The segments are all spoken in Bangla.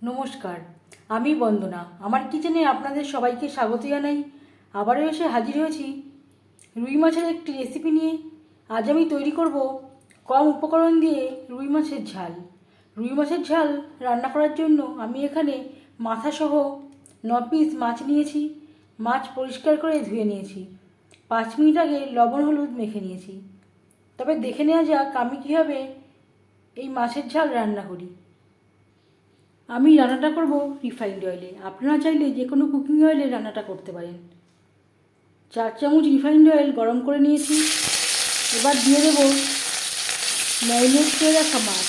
নমস্কার, আমি বন্দনা। আমার কিচেনে আপনাদের সবাইকে স্বাগত জানাই। আবারও এসে হাজির হয়েছি রুই মাছের একটি রেসিপি নিয়ে। আজ আমি তৈরি করব কম উপকরণ দিয়ে রুই মাছের ঝাল। রুই মাছের ঝাল রান্না করার জন্য আমি এখানে মাথাসহ 9 পিস মাছ নিয়েছি। মাছ পরিষ্কার করে ধুয়ে নিয়েছি। 5 মিনিট আগে লবণ হলুদ মেখে নিয়েছি। তবে দেখে নেওয়া যাক আমি কীভাবে এই মাছের ঝাল রান্না করি। আমি রান্নাটা করব রিফাইন্ড অয়েলে। আপনারা চাইলে যে কোনো কুকিং অয়েলে রান্নাটা করতে পারেন। 4 চামচ রিফাইন্ড অয়েল গরম করে নিয়েছি। এবার দিয়ে দেব ম্যারিনেট করে রাখা মাছ।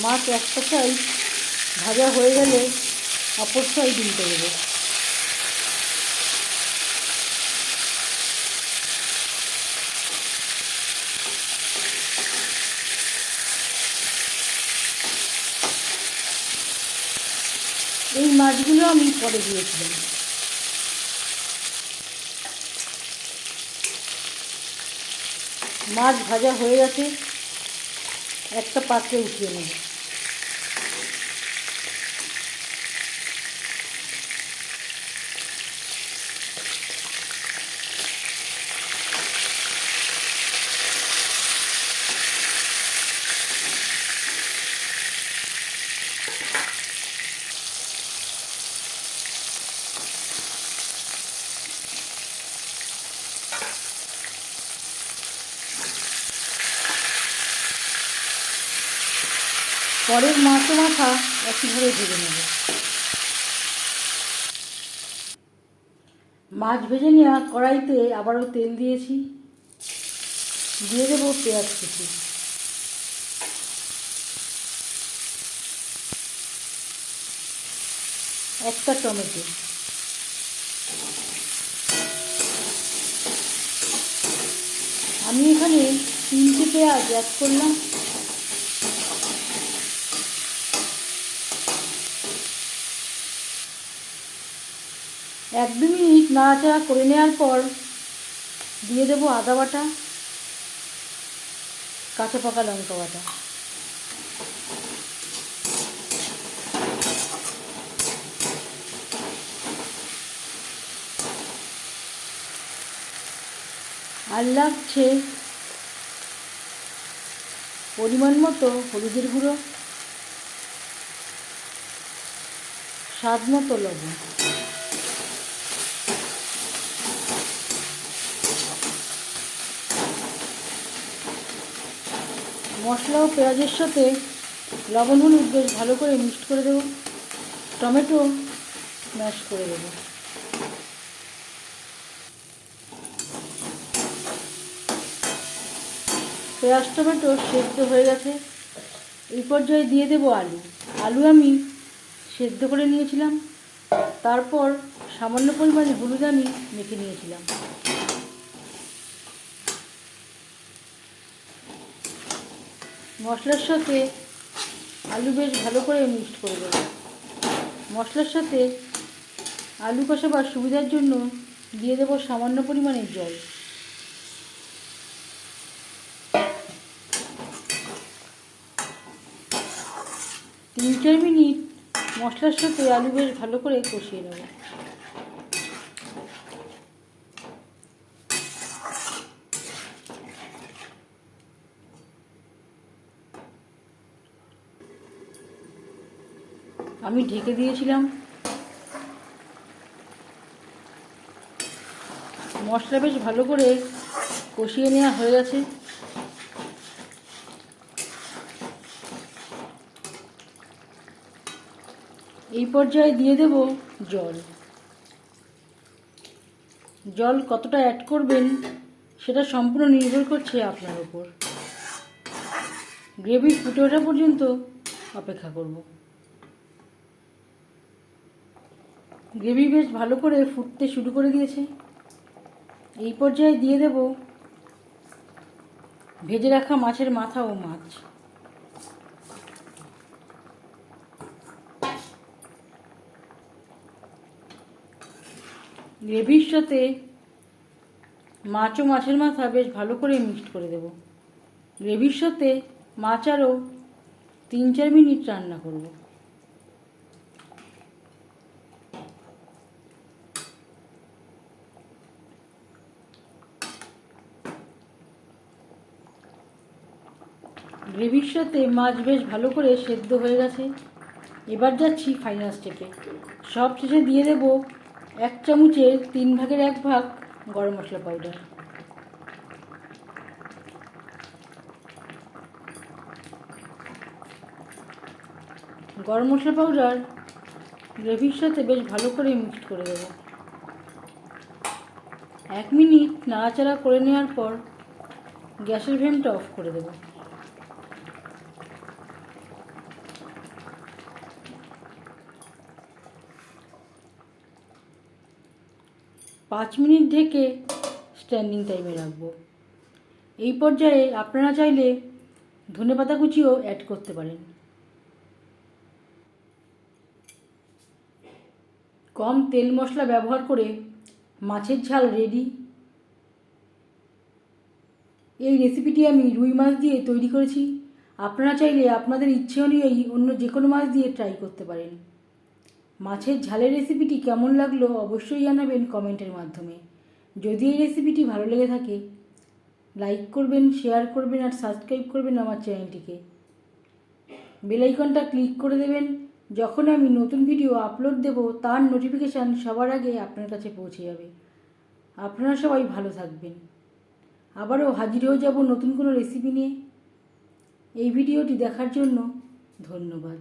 মাছ একটা সাইড ভাজা হয়ে গেলে অপর সাইড উল্টে দেবো। এই মাছগুলো আমি পরে দিয়েছিলাম। মাছ ভাজা হয়ে গেছে, একটা পাত্রে উঠিয়ে নেব। পরের মাছ মাথা একইভাবে ভেজে নেব। মাছ ভেজে নেওয়া কড়াইতে আবারও তেল দিয়েছি। দিয়ে দেবো পেঁয়াজ কুচি, একটা টমেটো, আমি এখানে 3টে পেঁয়াজ অ্যাড করলাম। এক দু মিনিট নাড়াচাড়া করে নেওয়ার পর দিয়ে দেবো আদা বাটা, কাঁচা পাকা লঙ্কা বাটা। আর লাগছে পরিমাণ মতো হলুদের গুঁড়ো, স্বাদ মতো লবণ। মশলা ও পেঁয়াজের সাথে লবণ হলুদ বেশ ভালো করে মিক্সড করে দেবো। টমেটো ম্যাশ করে দেবো। পেঁয়াজ টমেটো সেদ্ধ হয়ে গেছে। এই পর্যায়ে দিয়ে দেবো আলু। আলু আমি সেদ্ধ করে নিয়েছিলাম, তারপর সামান্য পরিমাণে হলুদ আমি মেখে নিয়েছিলাম। মশলার সাথে আলু বেশ ভালো করে মিক্সড করে দেবো। মশলার সাথে আলু কষাবার সুবিধার জন্য দিয়ে দেবো সামান্য পরিমাণে জল। তিন চার মিনিট মশলার সাথে আলু বেশ ভালো করে কষিয়ে নেব। আমি ঢেকে দিয়েছিলাম। মশলা বেশ ভালো করে কষিয়ে নেওয়া হয়ে গেছে। এই পর্যায়ে দিয়ে দেব জল। জল কতটা অ্যাড করবেন সেটা সম্পূর্ণ নির্ভর করছে আপনার উপর। গ্রেভি ফুটে ওঠা পর্যন্ত অপেক্ষা করব। গ্রেভি বেশ ভালো করে ফুটতে শুরু করে দিয়েছে। এই পর্যায়ে দিয়ে দেব ভেজে রাখা মাছের মাথা ও মাছ। গ্রেভির সাথে মাছ ও মাছের মাথা বেশ ভালো করে মিক্সড করে দেব। গ্রেভির সাথে মাছ আরও 3-4 মিনিট রান্না করব। গ্রেভির সাথে মাছ বেশ ভালো করে সেদ্ধ হয়ে গেছে। এবার যাচ্ছি ফাইনাল স্টেপে। সব শেষে দিয়ে দেব 1 চামচের 3 ভাগের 1 ভাগ গরম মশলা পাউডার। গরম মশলা পাউডার গ্রেভির সাথে বেশ ভালো করে মিক্সড করে দেব। 1 মিনিট নাড়াচাড়া করে নেওয়ার পর গ্যাসের ফ্লেমটা অফ করে দেব। পাঁচ মিনিট ঢেকে স্ট্যান্ডিং টাইমে রাখবো। এই পর্যায়ে আপনারা চাইলে ধনেপাতা কুচিও অ্যাড করতে পারেন। কম তেল মশলা ব্যবহার করে মাছের ঝাল রেডি। এই রেসিপিটি আমি রুই মাছ দিয়ে তৈরি করেছি। আপনারা চাইলে আপনাদের ইচ্ছে অনুযায়ী অন্য যে কোনো মাছ দিয়ে ট্রাই করতে পারেন। মাছের ঝালের রেসিপিটি কেমন লাগলো অবশ্যই জানাবেন কমেন্টের মাধ্যমে। যদি এই রেসিপিটি ভালো লেগে থাকে লাইক করবেন, শেয়ার করবেন আর সাবস্ক্রাইব করবেন আমার চ্যানেলটিকে। বেল আইকনটা ক্লিক করে দেবেন। যখন আমি নতুন ভিডিও আপলোড দেব তার নোটিফিকেশান সবার আগে আপনার কাছে পৌঁছে যাবে। আপনারা সবাই ভালো থাকবেন। আবারও হাজির হয়ে যাব নতুন কোনো রেসিপি নিয়ে। এই ভিডিওটি দেখার জন্য ধন্যবাদ।